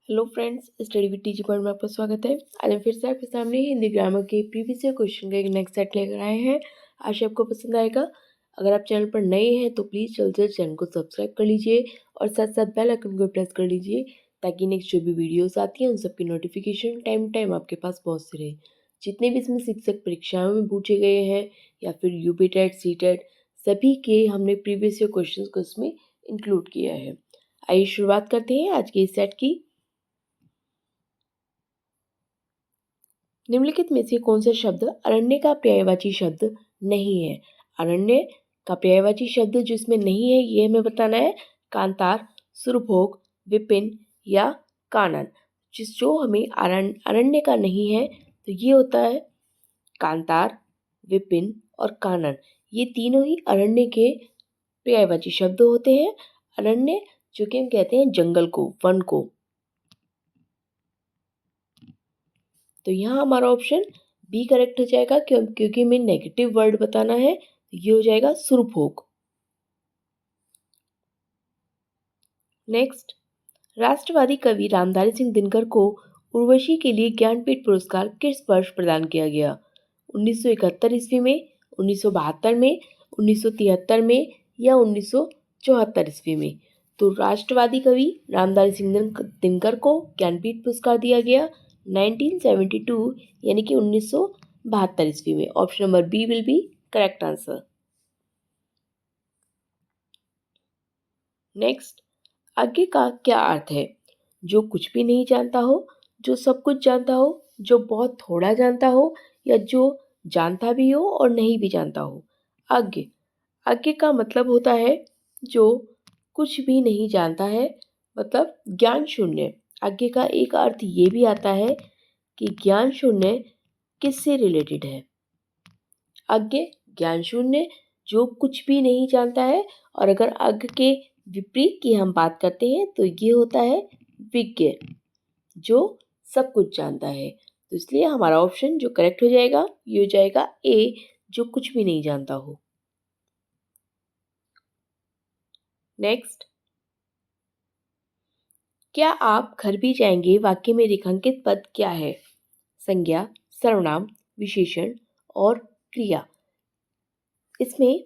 Hello friends, study with TG point में आपका स्वागत है। आज हम फिर से आपके सामने हिंदी ग्रामर के प्रीवियस ईयर क्वेश्चन का एक नेक्स्ट सेट लेकर आए हैं। आशा आपको पसंद आएगा। अगर आप चैनल पर नए हैं तो प्लीज़ जल्द से चैनल को सब्सक्राइब कर लीजिए और साथ साथ बेल आइकन को प्रेस कर लीजिए ताकि नेक्स्ट जो भी वीडियोस आती हैं उन सबकी नोटिफिकेशन टाइम टाइम आपके पास पहुँचती रहे। जितने भी इसमें शिक्षक परीक्षाओं में पूछे गए हैं या फिर यूपी टेट, सी टेट, सभी के हमने प्रीवियस ईयर क्वेश्चन को इसमें इंक्लूड किया है। आइए शुरुआत करते हैं आज के इस सेट की। निम्नलिखित में से कौन सा शब्द अरण्य का पर्यायवाची शब्द नहीं है? अरण्य का पर्यायवाची शब्द जो इसमें नहीं है ये हमें बताना है। कांतार, सुरभोग, विपिन या कानन। जो हमें अरण्य का नहीं है तो ये होता है कांतार, विपिन और कानन। ये तीनों ही अरण्य के पर्यायवाची शब्द होते हैं। अरण्य जो कि हम कहते हैं जंगल को, वन को। तो यहाँ हमारा ऑप्शन बी करेक्ट हो जाएगा क्योंकि हमें नेगेटिव वर्ड बताना है। ये हो जाएगा सुरभोग। नेक्स्ट, राष्ट्रवादी कवि रामधारी सिंह दिनकर को उर्वशी के लिए ज्ञानपीठ पुरस्कार किस वर्ष प्रदान किया गया? 1971 ईस्वी में, 1972 में, 1973 में या 1974 ईस्वी में? तो राष्ट्रवादी कवि रामधारी सिंह दिनकर को ज्ञानपीठ पुरस्कार दिया गया 1972 यानी कि 1972 ईस्वी में। Option number B will be correct answer. Next, आगे का क्या अर्थ है? जो कुछ भी नहीं जानता हो, जो सब कुछ जानता हो, जो बहुत थोड़ा जानता हो या जो जानता भी हो और नहीं भी जानता हो। आगे आगे का मतलब होता है जो कुछ भी नहीं जानता है, मतलब ज्ञान शून्य। आगे का एक अर्थ ये भी आता है कि ज्ञान शून्य किससे रिलेटेड है? आगे ज्ञान शून्य जो कुछ भी नहीं जानता है, और अगर आगे के विपरीत की हम बात करते हैं तो ये होता है विज्ञ जो सब कुछ जानता है। तो इसलिए हमारा ऑप्शन जो करेक्ट हो जाएगा ये हो जाएगा ए, जो कुछ भी नहीं जानता हो। नेक्स्ट, क्या आप घर भी जाएंगे वाक्य में रेखांकित पद क्या है? संज्ञा, सर्वनाम, विशेषण और क्रिया। इसमें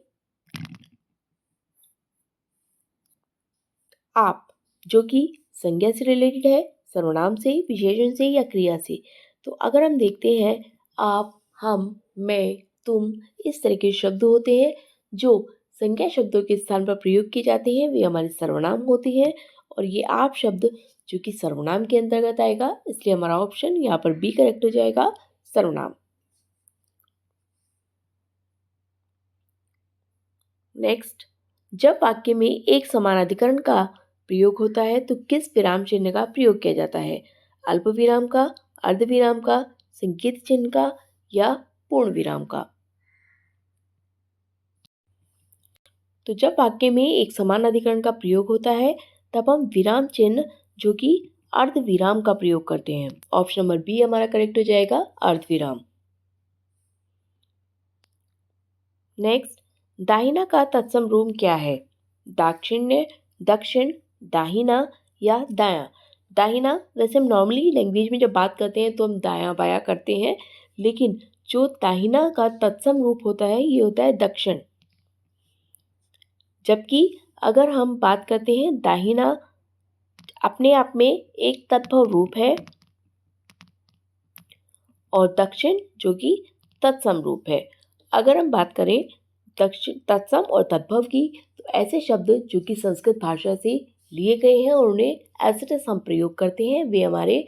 आप जो कि संज्ञा से रिलेटेड है, सर्वनाम से, विशेषण से या क्रिया से। तो अगर हम देखते हैं आप, हम, मैं, तुम, इस तरह के शब्द होते हैं जो संज्ञा शब्दों के स्थान पर प्रयोग किए जाते हैं, वे हमारे सर्वनाम होते हैं। और ये आप शब्द जो कि सर्वनाम के अंतर्गत आएगा, इसलिए हमारा ऑप्शन यहाँ पर बी करेक्ट हो जाएगा, सर्वनाम। नेक्स्ट, जब वाक्य में एक समानाधिकरण का प्रयोग होता है तो किस विराम चिन्ह का प्रयोग किया जाता है? अल्प विराम का, अर्ध विराम का, संकेत चिन्ह का या पूर्ण विराम का? तो जब वाक्य में एक समान अधिकरण का प्रयोग होता है तब हम विराम चिन्ह जो कि अर्ध विराम का प्रयोग करते हैं। ऑप्शन नंबर बी हमारा करेक्ट हो जाएगा, अर्ध विराम। नेक्स्ट, दाहिना का तत्सम रूप क्या है? दाक्षिण्य, दक्षिण, दाहिना या दायां? दाहिना वैसे हम नॉर्मली लैंग्वेज में जब बात करते हैं तो हम दायां बायां करते हैं, लेकिन जो दाहिना का तत्सम रूप होता है ये होता है दक्षिण। जबकि अगर हम बात करते हैं दाहिना अपने आप में एक तद्भव रूप है और दक्षिण जो कि तत्सम रूप है। अगर हम बात करें दक्षिण, तत्सम और तद्भव की, तो ऐसे शब्द जो कि संस्कृत भाषा से लिए गए हैं और उन्हें एज इट इज हम प्रयोग करते हैं, वे हमारे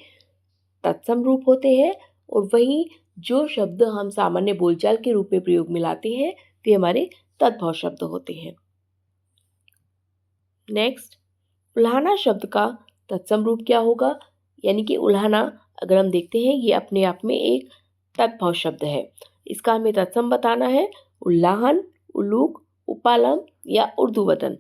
तत्सम रूप होते हैं। और वहीं जो शब्द हम सामान्य बोलचाल के रूप में प्रयोग में लाते हैं वे हमारे तद्भव शब्द होते हैं। नेक्स्ट, उल्हाना शब्द का तत्सम रूप क्या होगा? यानी कि उल्हाना अगर हम देखते हैं ये अपने आप में एक तद्भव शब्द है। इसका हमें तत्सम बताना है। उल्लाहन, उलूक, उपालम या उर्दू वतन।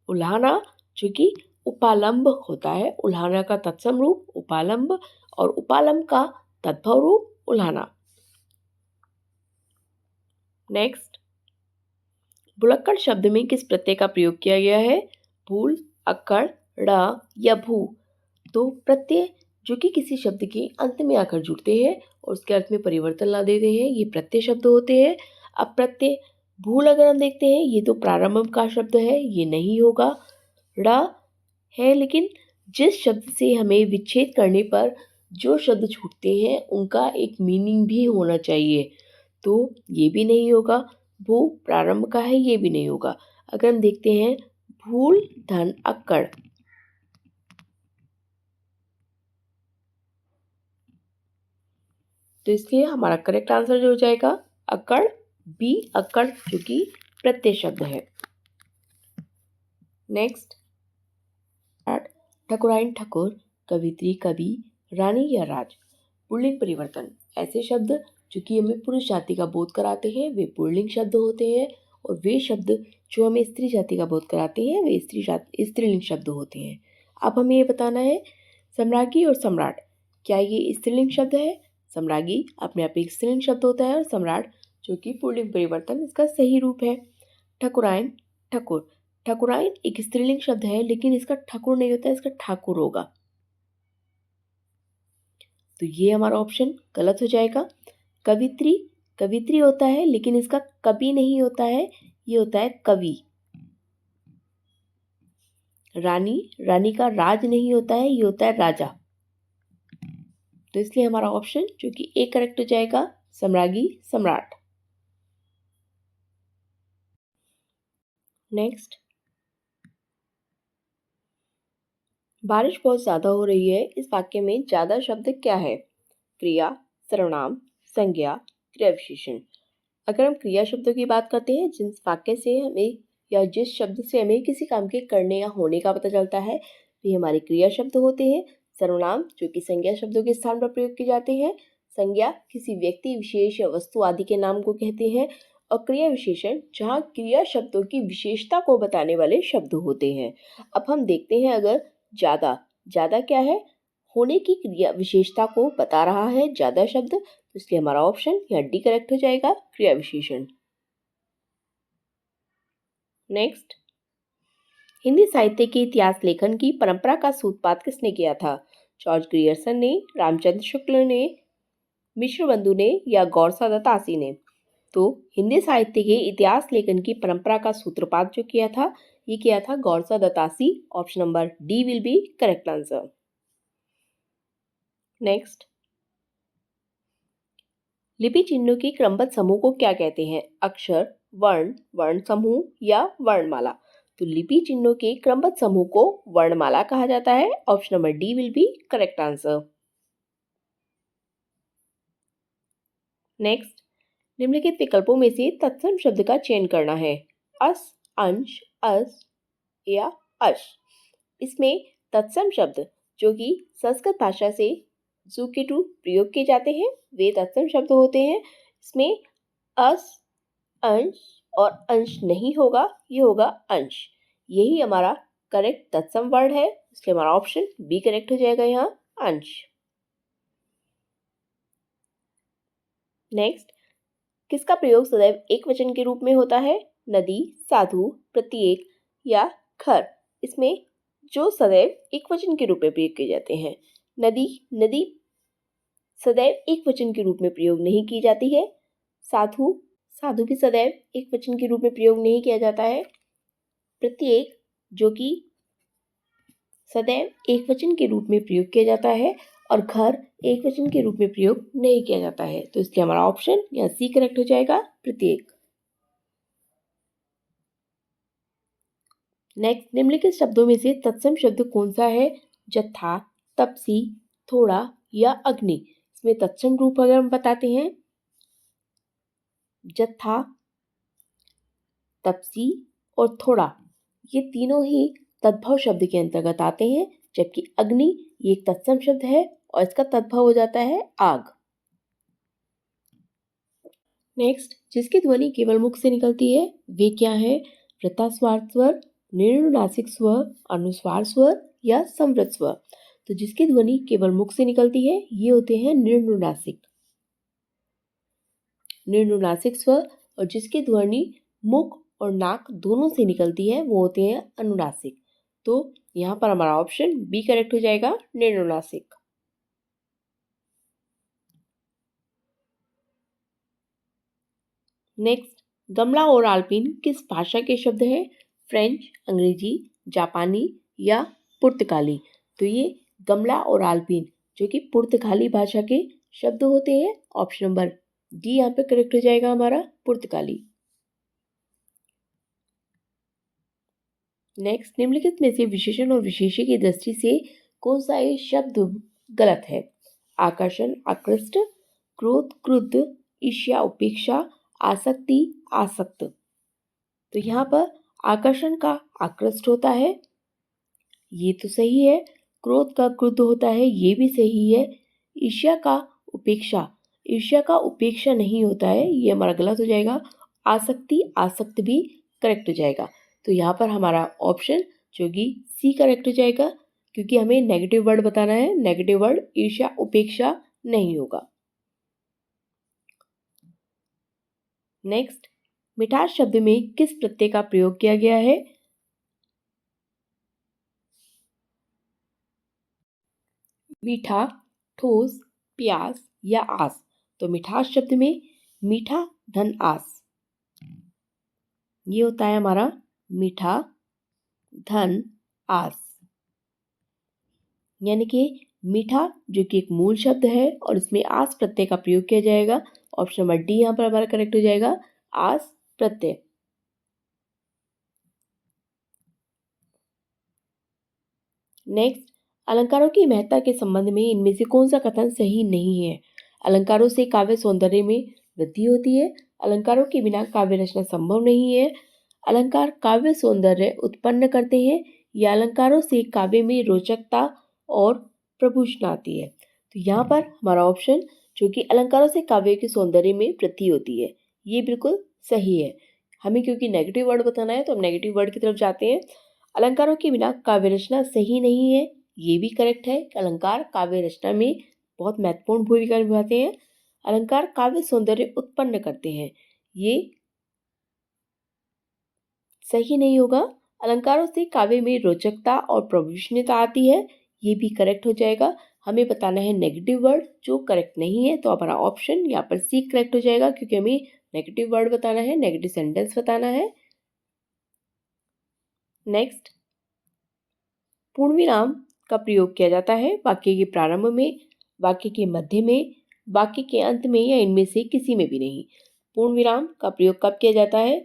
उल्हाना जो कि उपालंब होता है, उल्हाना का तत्सम रूप उपालंब और उपालंब का तद्भव रूप उल्हाना। नेक्स्ट, भुलक्कड़ शब्द में किस प्रत्यय का प्रयोग किया गया है? भूल, अक्कड़, ड़ या भू? तो प्रत्यय जो कि किसी शब्द के अंत में आकर जुड़ते हैं और उसके अर्थ में परिवर्तन ला देते हैं, ये प्रत्यय शब्द होते हैं। अब प्रत्यय भूल अगर हम देखते हैं, ये तो प्रारंभ का शब्द है, ये नहीं होगा। ड़ है, लेकिन जिस शब्द से हमें विच्छेद करने पर जो शब्द छूटते हैं उनका एक मीनिंग भी होना चाहिए, तो ये भी नहीं होगा। भू प्रारंभ का है, ये भी नहीं होगा। अगर हम देखते हैं भूल धन अक्कड़, तो इसलिए हमारा करेक्ट आंसर जो हो जाएगा अक्कड़, बी अक्कड़, जो कि प्रत्यय शब्द है। नेक्स्ट, ठकुराइन ठकुर, कवित्री कवि, रानी या राज। पुल्लिंग परिवर्तन, ऐसे शब्द जो कि हमें पुरुष जाति का बोध कराते हैं वे पुल्लिंग शब्द होते हैं, और वे शब्द जो हमें स्त्री जाति का बोध कराते हैं वे स्त्रीलिंग शब्द होते हैं। अब हमें ये बताना है सम्राज्ञी और सम्राट, क्या ये स्त्रीलिंग शब्द है? सम्राज्ञी अपने आप एक स्त्रीलिंग शब्द होता है और सम्राट जो कि पुल्लिंग परिवर्तन इसका सही रूप है। ठकुराइन ठकुर, ठकुराइन एक स्त्रीलिंग शब्द है लेकिन इसका ठकुर नहीं होता है, इसका ठाकुर होगा, तो ये हमारा ऑप्शन गलत हो जाएगा। कवित्री, कवित्री होता है लेकिन इसका कवि नहीं होता है, ये होता है कवि। रानी, रानी का राज नहीं होता है, ये होता है राजा, तो इसलिए हमारा ऑप्शन जो कि ए करेक्ट हो जाएगा, सम्राज्ञी सम्राट। नेक्स्ट, बारिश बहुत ज्यादा हो रही है, इस वाक्य में ज्यादा शब्द क्या है? क्रिया, सर्वनाम, संज्ञा, क्रिया विशेषण। अगर हम क्रिया शब्दों की बात करते हैं, जिस वाक्य से हमें या जिस शब्द से हमें किसी काम के करने या होने का पता चलता है, वे हमारे क्रिया शब्द होते हैं। सर्वनाम जो कि संज्ञा शब्दों के स्थान पर प्रयोग किए जाते हैं, संज्ञा किसी व्यक्ति विशेष या वस्तु आदि के नाम को कहते हैं, और क्रिया विशेषण जहाँ क्रिया शब्दों की विशेषता को बताने वाले शब्द होते हैं। अब हम देखते हैं, अगर ज्यादा, ज्यादा क्या है? होने की क्रिया विशेषता को बता रहा है ज्यादा शब्द, तो इसलिए हमारा ऑप्शन यहाँ डी करेक्ट हो जाएगा, क्रिया विशेषण। नेक्स्ट, हिंदी साहित्य के इतिहास लेखन की परंपरा का सूत्रपात किसने किया था? जॉर्ज ग्रियर्सन ने, रामचंद्र शुक्ल ने, मिश्र बंधु ने या गौरसा दत्तासी ने? तो हिंदी साहित्य के इतिहास लेखन की परंपरा का सूत्रपात जो किया था, ये किया था गौरसा दत्तासी। Option number D will be correct answer. Next, लिपि चिन्हों के क्रमबद्ध समूह को क्या कहते हैं? अक्षर, वर्ण, वर्ण समूह या वर्णमाला? तो लिपि चिन्हों के क्रमबद्ध समूह को वर्णमाला कहा जाता है। Option number D will be correct answer. Next, निम्नलिखित विकल्पों में से तत्सम शब्द का चयन करना है। अस, अंश, अस या अश। इसमें तत्सम शब्द जो कि संस्कृत भाषा से जू के टू प्रयोग किए जाते हैं वे तत्सम शब्द होते हैं। इसमें अस, अंश और अंश नहीं होगा, ये होगा अंश। यही हमारा करेक्ट तत्सम वर्ड है, इसलिए हमारा ऑप्शन बी करेक्ट हो जाएगा यहाँ, अंश। नेक्स्ट, किसका प्रयोग सदैव एक वचन के रूप में होता है? नदी, साधु, प्रत्येक या खर। इसमें जो सदैव एक वचन के रूप में प्रयोग किए जाते हैं, नदी, नदी सदैव एक वचन के रूप में प्रयोग नहीं की जाती है। साधु, साधु भी सदैव एक वचन के रूप में प्रयोग नहीं किया जाता है। प्रत्येक जो कि सदैव एक वचन के रूप में प्रयोग किया जाता है, और घर एक वचन के रूप में प्रयोग नहीं किया जाता है, तो इसलिए हमारा ऑप्शन यहाँ सी करेक्ट हो जाएगा, प्रत्येक। नेक्स्ट, निम्नलिखित शब्दों में से तत्सम शब्द कौन सा है? जत्था, तपसी, थोड़ा या अग्नि। इसमें तत्सम रूप अगर हम बताते हैं, जत्था, तपसी और थोड़ा, ये तीनों ही तद्भव शब्द के अंतर्गत आते हैं, जबकि अग्नि ये एक तत्सम शब्द है और इसका तद्भव हो जाता है आग। नेक्स्ट, जिसकी ध्वनि केवल मुख से निकलती है वे क्या है? वृत्तास्वार स्वर, निरनुनासिक स्वर, अनुस्वार स्वर या समवृत स्वर। तो जिसकी ध्वनि केवल मुख से निकलती है ये होते हैं निरनुनासिक, निरनुनासिक स्वर, और जिसकी ध्वनि मुख और नाक दोनों से निकलती है वो होते हैं अनुनासिक। तो यहाँ पर हमारा ऑप्शन बी करेक्ट हो जाएगा, नेडोनासिक। नेक्स्ट, गमला और आल्पिन किस भाषा के शब्द हैं? फ्रेंच, अंग्रेजी, जापानी या पुर्तगाली? तो ये गमला और आल्पिन जो कि पुर्तगाली भाषा के शब्द होते हैं। ऑप्शन नंबर डी यहाँ पे करेक्ट हो जाएगा हमारा, पुर्तगाली। नेक्स्ट, निम्नलिखित में से विशेषण और विशेष्य की दृष्टि से कौन सा ये शब्द गलत है? आकर्षण, आकृष्ट, क्रोध, क्रुद्ध, ईर्ष्या, उपेक्षा, आसक्ति, आसक्त। तो यहाँ पर आकर्षण का आकृष्ट होता है, ये तो सही है। क्रोध का क्रुद्ध होता है, ये भी सही है। ईर्ष्या का उपेक्षा, ईर्ष्या का उपेक्षा नहीं होता है, ये हमारा गलत हो जाएगा। आसक्ति, आसक्त भी करेक्ट हो जाएगा। तो यहाँ पर हमारा ऑप्शन जो कि सी करेक्ट हो जाएगा, क्योंकि हमें नेगेटिव वर्ड बताना है। नेगेटिव वर्ड ईर्ष्या, उपेक्षा नहीं होगा। नेक्स्ट, मिठास शब्द में किस प्रत्यय का प्रयोग किया गया है? मीठा, ठोस, प्यास या आस? तो मिठास शब्द में मीठा धन आस, ये होता है हमारा मीठा धन आस। यानी कि मीठा जो कि एक मूल शब्द है और इसमें आस प्रत्यय का प्रयोग किया जाएगा। ऑप्शन नंबर डी यहाँ पर हमारा करेक्ट हो जाएगा, आस प्रत्यय। नेक्स्ट, अलंकारों की महत्ता के संबंध में इनमें से कौन सा कथन सही नहीं है? अलंकारों से काव्य सौंदर्य में वृद्धि होती है, अलंकारों के बिना काव्य रचना संभव नहीं है, अलंकार काव्य सौंदर्य उत्पन्न करते हैं, या अलंकारों से काव्य में रोचकता और प्रभूषण आती है। तो यहाँ पर हमारा ऑप्शन जो कि अलंकारों से काव्य के सौंदर्य में वृद्धि होती है, ये बिल्कुल सही है। हमें क्योंकि नेगेटिव वर्ड बताना है तो हम नेगेटिव वर्ड की तरफ जाते हैं। अलंकारों के बिना काव्य रचना सही नहीं है, ये भी करेक्ट है कि अलंकार काव्य रचना में बहुत महत्वपूर्ण भूमिका निभाते हैं। अलंकार काव्य सौंदर्य उत्पन्न करते हैं, ये सही नहीं होगा। अलंकारों से काव्य में रोचकता और प्रभूषणता आती है, ये भी करेक्ट हो जाएगा। हमें बताना है नेगेटिव वर्ड जो करेक्ट नहीं है, तो हमारा ऑप्शन यहाँ पर सी करेक्ट हो जाएगा, क्योंकि हमें नेगेटिव वर्ड बताना है, नेगेटिव सेंटेंस बताना है। नेक्स्ट, पूर्णविराम का प्रयोग किया जाता है वाक्य के प्रारंभ में, वाक्य के मध्य में, वाक्य के अंत में, या इनमें से किसी में भी नहीं। पूर्ण विराम का प्रयोग कब किया जाता है?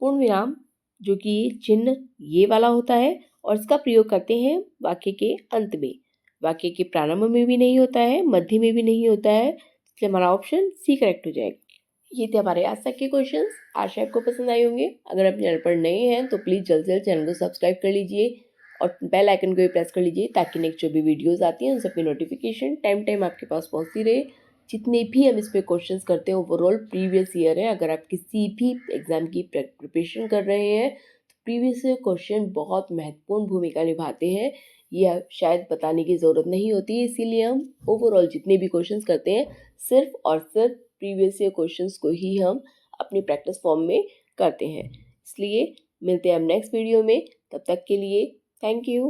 पूर्ण विराम जो कि चिन्ह ये वाला होता है और इसका प्रयोग करते हैं वाक्य के अंत में। वाक्य के प्रारंभ में भी नहीं होता है, मध्य में भी नहीं होता है, इसलिए हमारा ऑप्शन सी करेक्ट हो जाएगा। ये थे हमारे आज तक के क्वेश्चंस। आशा आपको पसंद आए होंगे। अगर आप चैनल पर नए हैं तो प्लीज़ जल्द से जल्द चैनल को सब्सक्राइब कर लीजिए और बेल आइकन को भी प्रेस कर लीजिए, ताकि नेक्स्ट जो भी वीडियोस आती हैं उन सबकी नोटिफिकेशन टाइम टाइम आपके पास पहुंचती रहे। जितने भी हम इस पे क्वेश्चंस करते हैं ओवरऑल प्रीवियस ईयर है। अगर आप किसी भी एग्जाम की प्रिपरेशन कर रहे हैं तो प्रीवियस ईयर क्वेश्चन बहुत महत्वपूर्ण भूमिका निभाते हैं। ये शायद बताने की ज़रूरत नहीं होती, इसीलिए हम ओवरऑल जितने भी क्वेश्चंस करते हैं सिर्फ और सिर्फ प्रीवियस ईयर क्वेश्चंस को ही हम अपनी प्रैक्टिस फॉर्म में करते हैं। इसलिए मिलते हैं हम नेक्स्ट वीडियो में, तब तक के लिए थैंक यू।